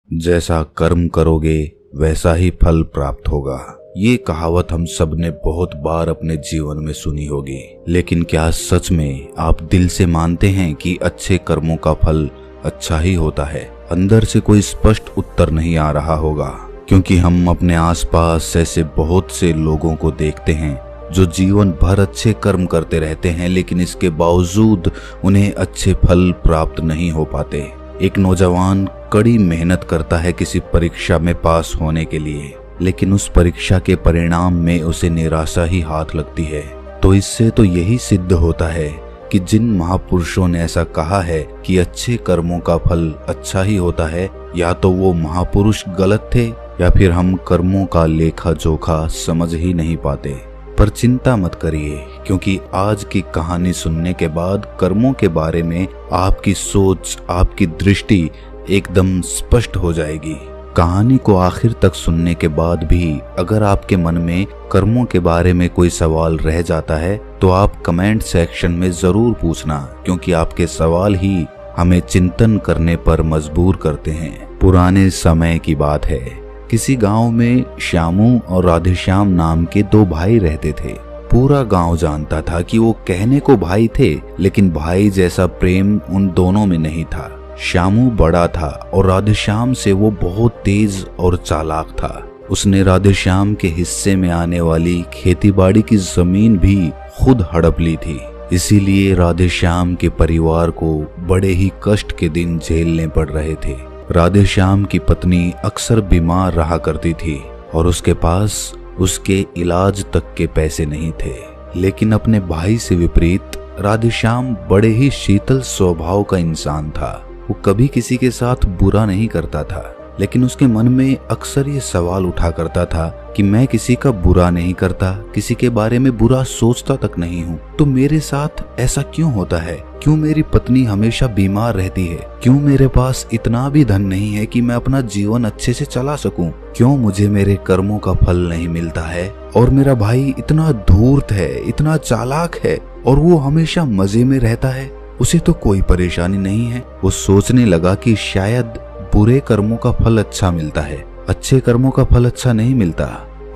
जैसा कर्म करोगे वैसा ही फल प्राप्त होगा। ये कहावत हम सब ने बहुत बार अपने जीवन में सुनी होगी, लेकिन क्या सच में आप दिल से मानते हैं कि अच्छे कर्मों का फल अच्छा ही होता है? अंदर से कोई स्पष्ट उत्तर नहीं आ रहा होगा, क्योंकि हम अपने आसपास ऐसे बहुत से लोगों को देखते हैं जो जीवन भर अच्छे कर्म करते रहते हैं, लेकिन इसके बावजूद उन्हें अच्छे फल प्राप्त नहीं हो पाते। एक नौजवान कड़ी मेहनत करता है किसी परीक्षा में पास होने के लिए, लेकिन उस परीक्षा के परिणाम में उसे निराशा ही हाथ लगती है। तो इससे तो यही सिद्ध होता है कि जिन महापुरुषों ने ऐसा कहा है कि अच्छे कर्मों का फल अच्छा ही होता है, या तो वो महापुरुष गलत थे या फिर हम कर्मों का लेखा जोखा समझ ही नहीं पाते। पर चिंता मत करिए, क्योंकि आज की कहानी सुनने के बाद कर्मों के बारे में आपकी सोच, आपकी दृष्टि एकदम स्पष्ट हो जाएगी। कहानी को आखिर तक सुनने के बाद भी अगर आपके मन में कर्मों के बारे में कोई सवाल रह जाता है तो आप कमेंट सेक्शन में जरूर पूछना, क्योंकि आपके सवाल ही हमें चिंतन करने पर मजबूर करते हैं। पुराने समय की बात है। किसी गांव में श्यामू और राधेश्याम नाम के दो भाई रहते थे। पूरा गांव जानता था कि वो कहने को भाई थे, लेकिन भाई जैसा प्रेम उन दोनों में नहीं था। श्यामू बड़ा था और राधेश्याम से वो बहुत तेज और चालाक था। उसने राधेश्याम के हिस्से में आने वाली खेतीबाड़ी की जमीन भी खुद हड़प ली थी। इसीलिए राधेश्याम के परिवार को बड़े ही कष्ट के दिन झेलने पड़ रहे थे। राधेश्याम की पत्नी अक्सर बीमार रहा करती थी और उसके पास उसके इलाज तक के पैसे नहीं थे। लेकिन अपने भाई से विपरीत राधेश्याम बड़े ही शीतल स्वभाव का इंसान था। वो कभी किसी के साथ बुरा नहीं करता था, लेकिन उसके मन में अक्सर ये सवाल उठा करता था कि मैं किसी का बुरा नहीं करता, किसी के बारे में बुरा सोचता तक नहीं हूँ, तो मेरे साथ ऐसा क्यों होता है? क्यों मेरी पत्नी हमेशा बीमार रहती है? क्यों मेरे पास इतना भी धन नहीं है कि मैं अपना जीवन अच्छे से चला सकूं? क्यों मुझे मेरे कर्मों का फल नहीं मिलता है? और मेरा भाई इतना धूर्त है, इतना चालाक है, और वो हमेशा मजे में रहता है, उसे तो कोई परेशानी नहीं है। वो सोचने लगा कि शायद बुरे कर्मों का फल अच्छा मिलता है, अच्छे कर्मों का फल अच्छा नहीं मिलता।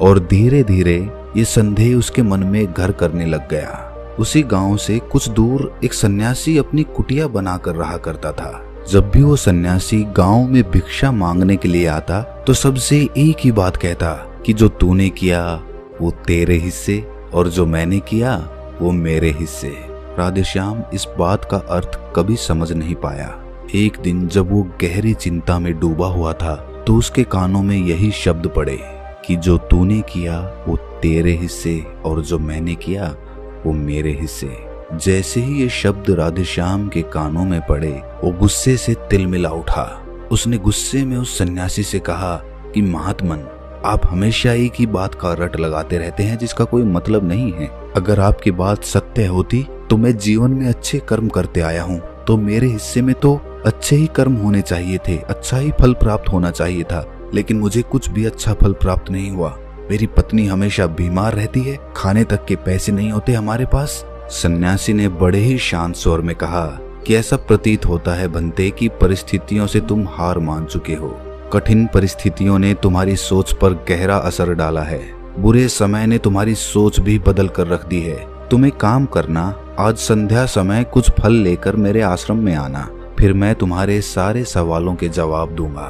और धीरे धीरे ये संदेह उसके मन में घर करने लग गया। उसी गांव से कुछ दूर एक सन्यासी अपनी कुटिया बनाकर रहा करता था। जब भी वो सन्यासी गांव में भिक्षा मांगने के लिए आता तो सबसे एक ही बात कहता कि जो तूने किया वो तेरे हिस्से और जो मैंने किया वो मेरे हिस्से। राधेश्याम इस बात का अर्थ कभी समझ नहीं पाया। एक दिन जब वो गहरी चिंता में डूबा हुआ था तो उसके कानों में यही शब्द पड़े कि जो तूने किया वो तेरे हिस्से और जो मैंने किया वो मेरे हिस्से। जैसे ही ये शब्द राधेश्याम के कानों में पड़े, वो गुस्से से तिलमिला उठा। उसने गुस्से में उस सन्यासी से कहा कि महात्मन, आप हमेशा एक ही बात का रट लगाते रहते हैं जिसका कोई मतलब नहीं है। अगर आपकी बात सत्य होती तो मैं जीवन में अच्छे कर्म करते आया हूँ, तो मेरे हिस्से में तो अच्छे ही कर्म होने चाहिए थे, अच्छा ही फल प्राप्त होना चाहिए था, लेकिन मुझे कुछ भी अच्छा फल प्राप्त नहीं हुआ। मेरी पत्नी हमेशा बीमार रहती है, खाने तक के पैसे नहीं होते हमारे पास। सन्यासी ने बड़े ही शांत स्वर में कहा कि ऐसा प्रतीत होता है बनते कि परिस्थितियों से तुम हार मान चुके हो। कठिन परिस्थितियों ने तुम्हारी सोच पर गहरा असर डाला है। बुरे समय ने तुम्हारी सोच भी बदल कर रख दी है। तुम एक काम करना, आज संध्या समय कुछ फल लेकर मेरे आश्रम में आना, फिर मैं तुम्हारे सारे सवालों के जवाब दूंगा।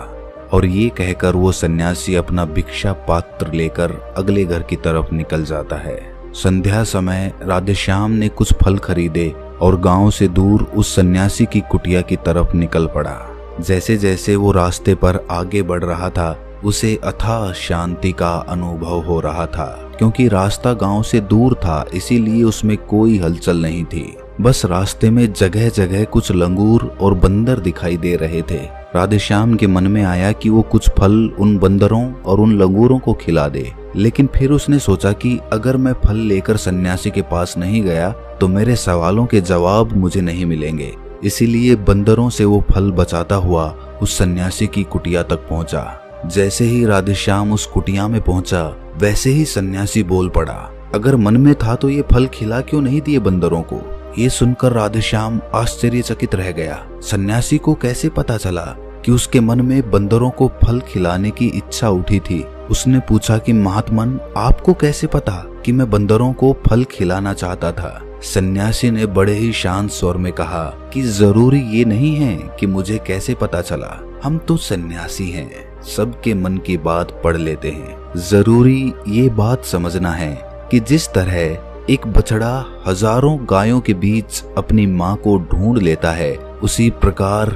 और ये कहकर वो सन्यासी अपना भिक्षा पात्र लेकर अगले घर की तरफ निकल जाता है। संध्या समय राधेश्याम ने कुछ फल खरीदे और गांव से दूर उस सन्यासी की कुटिया की तरफ निकल पड़ा। जैसे जैसे वो रास्ते पर आगे बढ़ रहा था, उसे अथाह शांति का अनुभव हो रहा था, क्योंकि रास्ता गांव से दूर था, इसीलिए उसमें कोई हलचल नहीं थी। बस रास्ते में जगह जगह कुछ लंगूर और बंदर दिखाई दे रहे थे। राधेश्याम के मन में आया कि वो कुछ फल उन बंदरों और उन लंगूरों को खिला दे, लेकिन फिर उसने सोचा कि अगर मैं फल लेकर सन्यासी के पास नहीं गया तो मेरे सवालों के जवाब मुझे नहीं मिलेंगे। इसीलिए बंदरों से वो फल बचाता हुआ उस सन्यासी की कुटिया तक पहुंचा। जैसे ही राधेश्याम उस कुटिया में पहुंचा, वैसे ही सन्यासी बोल पड़ा, अगर मन में था तो ये फल खिला क्यों नहीं दिए बंदरों को? ये सुनकर राधेश्याम आश्चर्यचकित रह गया। सन्यासी को कैसे पता चला कि उसके मन में बंदरों को फल खिलाने की इच्छा उठी थी। उसने पूछा कि महात्मन, आपको कैसे पता कि मैं बंदरों को फल खिलाना चाहता था? सन्यासी ने बड़े ही शांत स्वर में कहा कि जरूरी ये नहीं है कि मुझे कैसे पता चला, हम तो सन्यासी हैं, सबके मन की बात पढ़ लेते हैं। जरूरी ये बात समझना है कि जिस तरह एक बछड़ा हजारों गायों के बीच अपनी माँ को ढूंढ लेता है, उसी प्रकार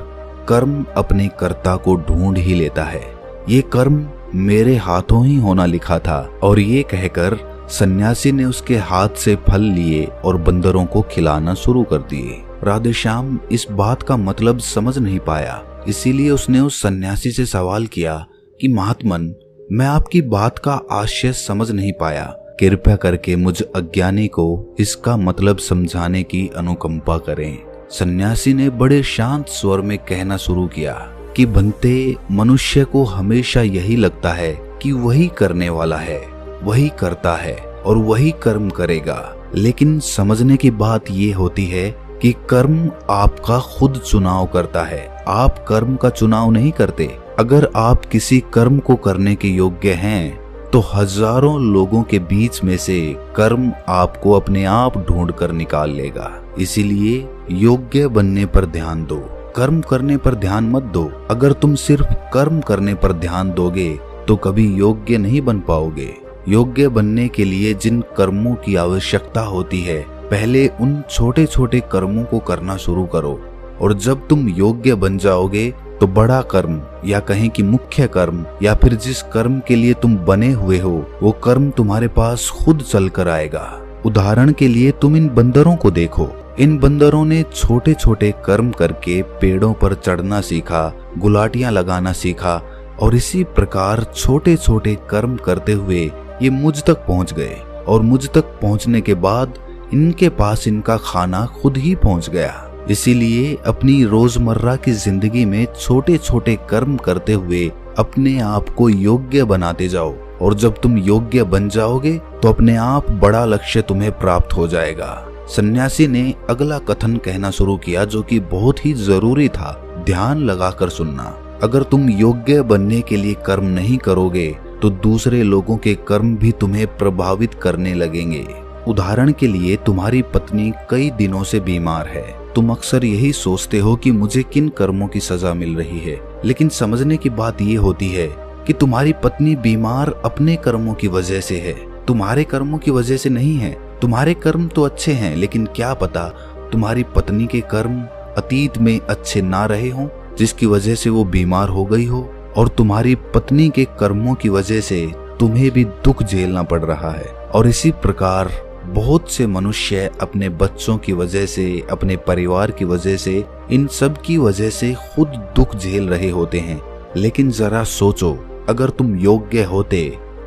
कर्म अपने कर्ता को ढूंढ ही लेता है। ये कर्म मेरे हाथों ही होना लिखा था। और ये कहकर सन्यासी ने उसके हाथ से फल लिए और बंदरों को खिलाना शुरू कर दिए। राधेश्याम इस बात का मतलब समझ नहीं पाया, इसीलिए उसने उस सन्यासी से सवाल किया कि महात्मन, मैं आपकी बात का आशय समझ नहीं पाया, कृपया करके मुझ अज्ञानी को इसका मतलब समझाने की अनुकंपा करें। सन्यासी ने बड़े शांत स्वर में कहना शुरू किया कि बनते, मनुष्य को हमेशा यही लगता है कि वही करने वाला है, वही करता है और वही कर्म करेगा। लेकिन समझने की बात ये होती है कि कर्म आपका खुद चुनाव करता है, आप कर्म का चुनाव नहीं करते। अगर आप किसी कर्म को करने के योग्य हैं तो हजारों लोगों के बीच में से कर्म आपको अपने आप ढूंढ कर निकाल लेगा। इसीलिए योग्य बनने पर ध्यान दो, कर्म करने पर ध्यान मत दो। अगर तुम सिर्फ कर्म करने पर ध्यान दोगे तो कभी योग्य नहीं बन पाओगे। योग्य बनने के लिए जिन कर्मों की आवश्यकता होती है, पहले उन छोटे छोटे कर्मों को करना शुरू करो, और जब तुम योग्य बन जाओगे तो बड़ा कर्म या कहें कि मुख्य कर्म या फिर जिस कर्म के लिए तुम बने हुए हो वो कर्म तुम्हारे पास खुद चल कर आएगा। उदाहरण के लिए तुम इन बंदरों को देखो। इन बंदरों ने छोटे छोटे कर्म करके पेड़ों पर चढ़ना सीखा, गुलाटियां लगाना सीखा, और इसी प्रकार छोटे छोटे कर्म करते हुए ये मुझ तक पहुंच गए। और मुझ तक पहुंचने के बाद इनके पास इनका खाना खुद ही पहुंच गया। इसीलिए अपनी रोजमर्रा की जिंदगी में छोटे छोटे कर्म करते हुए अपने आप को योग्य बनाते जाओ, और जब तुम योग्य बन जाओगे तो अपने आप बड़ा लक्ष्य तुम्हें प्राप्त हो जाएगा। सन्यासी ने अगला कथन कहना शुरू किया जो कि बहुत ही जरूरी था, ध्यान लगाकर सुनना। अगर तुम योग्य बनने के लिए कर्म नहीं करोगे तो दूसरे लोगों के कर्म भी तुम्हें प्रभावित करने लगेंगे। उदाहरण के लिए तुम्हारी पत्नी कई दिनों से बीमार है। तुम अक्सर यही सोचते हो कि मुझे किन कर्मों की सजा मिल रही है, लेकिन समझने की बात यह होती है कि तुम्हारी पत्नी बीमार अपने कर्मों की वजह से है, तुम्हारे कर्मों की वजह से नहीं है। तुम्हारे कर्म तो अच्छे हैं, लेकिन क्या पता तुम्हारी पत्नी के कर्म अतीत में अच्छे ना रहे हों, जिसकी वजह से वो बीमार हो गई हो, और तुम्हारी पत्नी के कर्मों की वजह से तुम्हें भी दुख झेलना पड़ रहा है। और इसी प्रकार बहुत से मनुष्य अपने बच्चों की वजह से, अपने परिवार की वजह से, इन सब की वजह से खुद दुख झेल रहे होते हैं। लेकिन जरा सोचो, अगर तुम योग्य होते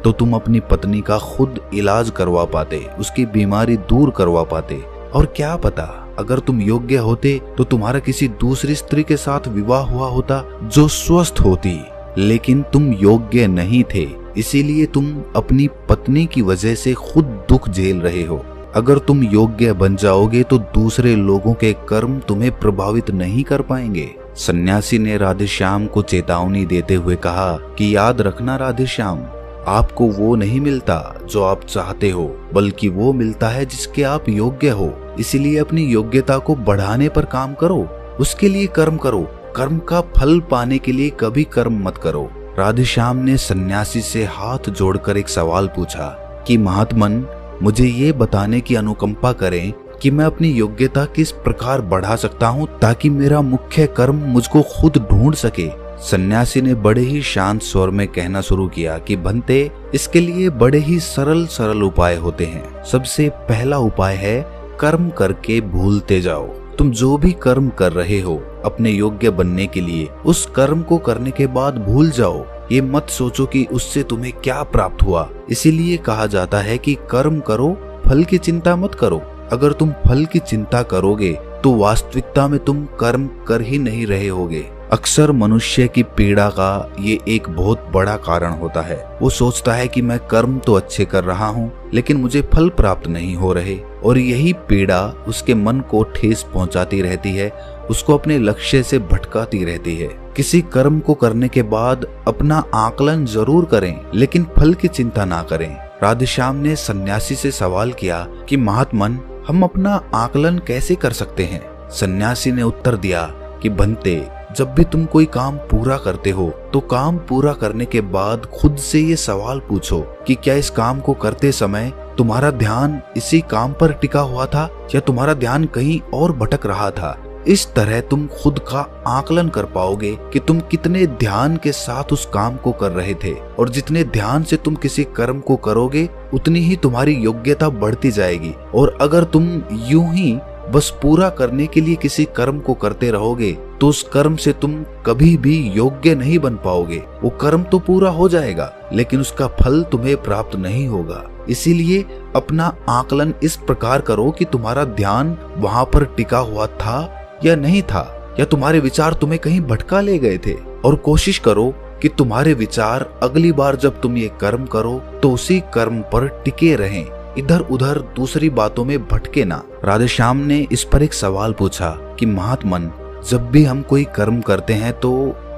तो तुम अपनी पत्नी का खुद इलाज करवा पाते, उसकी बीमारी दूर करवा पाते। और क्या पता अगर तुम योग्य होते तो तुम्हारा किसी दूसरी स्त्री के साथ विवाह हुआ होता जो स्वस्थ होती। लेकिन तुम योग्य नहीं थे, इसीलिए तुम अपनी पत्नी की वजह से खुद दुख झेल रहे हो। अगर तुम योग्य बन जाओगे तो दूसरे लोगों के कर्म तुम्हें प्रभावित नहीं कर पाएंगे। सन्यासी ने राधेश्याम को चेतावनी देते हुए कहा कि याद रखना राधेश्याम, आपको वो नहीं मिलता जो आप चाहते हो, बल्कि वो मिलता है जिसके आप योग्य हो। इसीलिए अपनी योग्यता को बढ़ाने पर काम करो, उसके लिए कर्म करो। कर्म का फल पाने के लिए कभी कर्म मत करो। राधेश्याम ने सन्यासी से हाथ जोड़कर एक सवाल पूछा कि महात्मन, मुझे ये बताने की अनुकंपा करें कि मैं अपनी योग्यता किस प्रकार बढ़ा सकता हूँ ताकि मेरा मुख्य कर्म मुझको खुद ढूंढ सके। सन्यासी ने बड़े ही शांत स्वर में कहना शुरू किया कि भंते, इसके लिए बड़े ही सरल सरल उपाय होते हैं। सबसे पहला उपाय है कर्म करके भूलते जाओ। तुम जो भी कर्म कर रहे हो अपने योग्य बनने के लिए, उस कर्म को करने के बाद भूल जाओ। ये मत सोचो कि उससे तुम्हें क्या प्राप्त हुआ। इसीलिए कहा जाता है कि कर्म करो, फल की चिंता मत करो। अगर तुम फल की चिंता करोगे तो वास्तविकता में तुम कर्म कर ही नहीं रहे होगे। अक्सर मनुष्य की पीड़ा का ये एक बहुत बड़ा कारण होता है। वो सोचता है कि मैं कर्म तो अच्छे कर रहा हूँ, लेकिन मुझे फल प्राप्त नहीं हो रहे, और यही पीड़ा उसके मन को ठेस पहुंचाती रहती है उसको अपने लक्ष्य से भटकाती रहती है। किसी कर्म को करने के बाद अपना आकलन जरूर करें, लेकिन फल की चिंता ना करें। राधेश्याम ने सन्यासी से सवाल किया कि महात्मन, हम अपना आकलन कैसे कर सकते हैं? सन्यासी ने उत्तर दिया कि बनते, जब भी तुम कोई काम पूरा करते हो तो काम पूरा करने के बाद खुद से ये सवाल पूछो कि क्या इस काम को करते समय तुम्हारा ध्यान इसी काम पर टिका हुआ था या तुम्हारा ध्यान कहीं और भटक रहा था। इस तरह तुम खुद का आकलन कर पाओगे कि तुम कितने ध्यान के साथ उस काम को कर रहे थे, और जितने ध्यान से तुम किसी कर्म को करोगे उतनी ही तुम्हारी योग्यता बढ़ती जाएगी। और अगर तुम यूं ही बस पूरा करने के लिए किसी कर्म को करते रहोगे तो उस कर्म से तुम कभी भी योग्य नहीं बन पाओगे। वो कर्म तो पूरा हो जाएगा लेकिन उसका फल तुम्हें प्राप्त नहीं होगा। इसीलिए अपना आकलन इस प्रकार करो कि तुम्हारा ध्यान वहां पर टिका हुआ था या नहीं था, या तुम्हारे विचार तुम्हें कहीं भटका ले गए थे। और कोशिश करो कि तुम्हारे विचार अगली बार जब तुम ये कर्म करो तो उसी कर्म पर टिके रहें, इधर उधर दूसरी बातों में भटके ना। राधेश्याम ने इस पर एक सवाल पूछा कि महात्मन, जब भी हम कोई कर्म करते हैं तो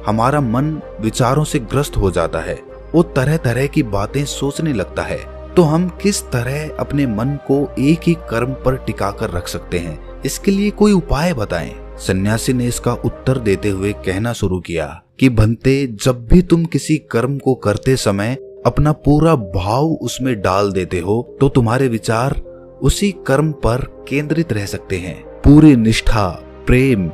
हमारा मन विचारों से ग्रस्त हो जाता है, वो तरह तरह की बातें सोचने लगता है, तो हम किस तरह अपने मन को एक ही कर्म पर टिका कर रख सकते हैं? इसके लिए कोई उपाय बताएं। सन्यासी ने इसका उत्तर देते हुए कहना शुरू किया कि बनते, जब भी तुम किसी कर्म को करते समय अपना पूरा भाव उसमें डाल देते हो तो तुम्हारे विचार उसी कर्म पर केंद्रित रह सकते हैं। पूरी निष्ठा, प्रेम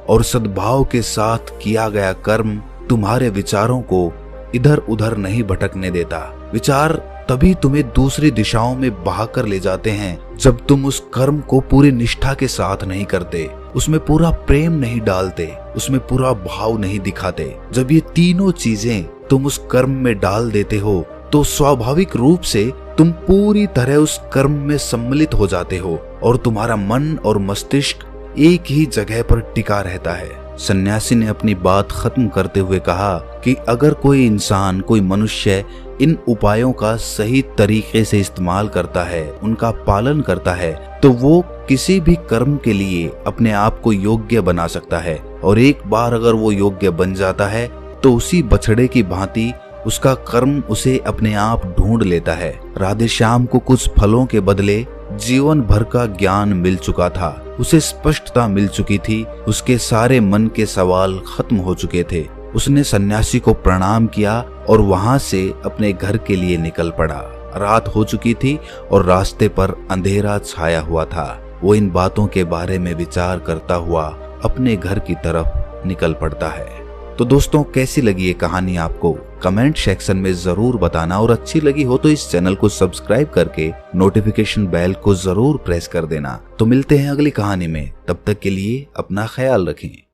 और सद्भाव के साथ किया गया कर्म तुम्हारे विचारों को इधर उधर नहीं भटकने देता। विचार तभी तुम्हें दूसरी दिशाओं में बहाकर ले जाते हैं जब तुम उस कर्म को पूरी निष्ठा के साथ नहीं करते, उसमें पूरा प्रेम नहीं डालते, उसमें पूरा भाव नहीं दिखाते। जब ये तीनों चीजें तुम उस कर्म में डाल देते हो तो स्वाभाविक रूप से तुम पूरी तरह उस कर्म में सम्मिलित हो जाते हो और तुम्हारा मन और मस्तिष्क एक ही जगह पर टिका रहता है। सन्यासी ने अपनी बात खत्म करते हुए कहा कि अगर कोई इंसान, कोई मनुष्य इन उपायों का सही तरीके से इस्तेमाल करता है, उनका पालन करता है, तो वो किसी भी कर्म के लिए अपने आप को योग्य बना सकता है। और एक बार अगर वो योग्य बन जाता है तो उसी बछड़े की भांति उसका कर्म उसे अपने आप ढूंढ लेता है। राधेश्याम को कुछ फलों के बदले जीवन भर का ज्ञान मिल चुका था, उसे स्पष्टता मिल चुकी थी, उसके सारे मन के सवाल खत्म हो चुके थे। उसने सन्यासी को प्रणाम किया और वहां से अपने घर के लिए निकल पड़ा। रात हो चुकी थी और रास्ते पर अंधेरा छाया हुआ था। वो इन बातों के बारे में विचार करता हुआ अपने घर की तरफ निकल पड़ता है। तो दोस्तों, कैसी लगी ये कहानी आपको? कमेंट सेक्शन में जरूर बताना, और अच्छी लगी हो तो इस चैनल को सब्सक्राइब करके नोटिफिकेशन बेल को जरूर प्रेस कर देना। तो मिलते हैं अगली कहानी में, तब तक के लिए अपना ख्याल रखें।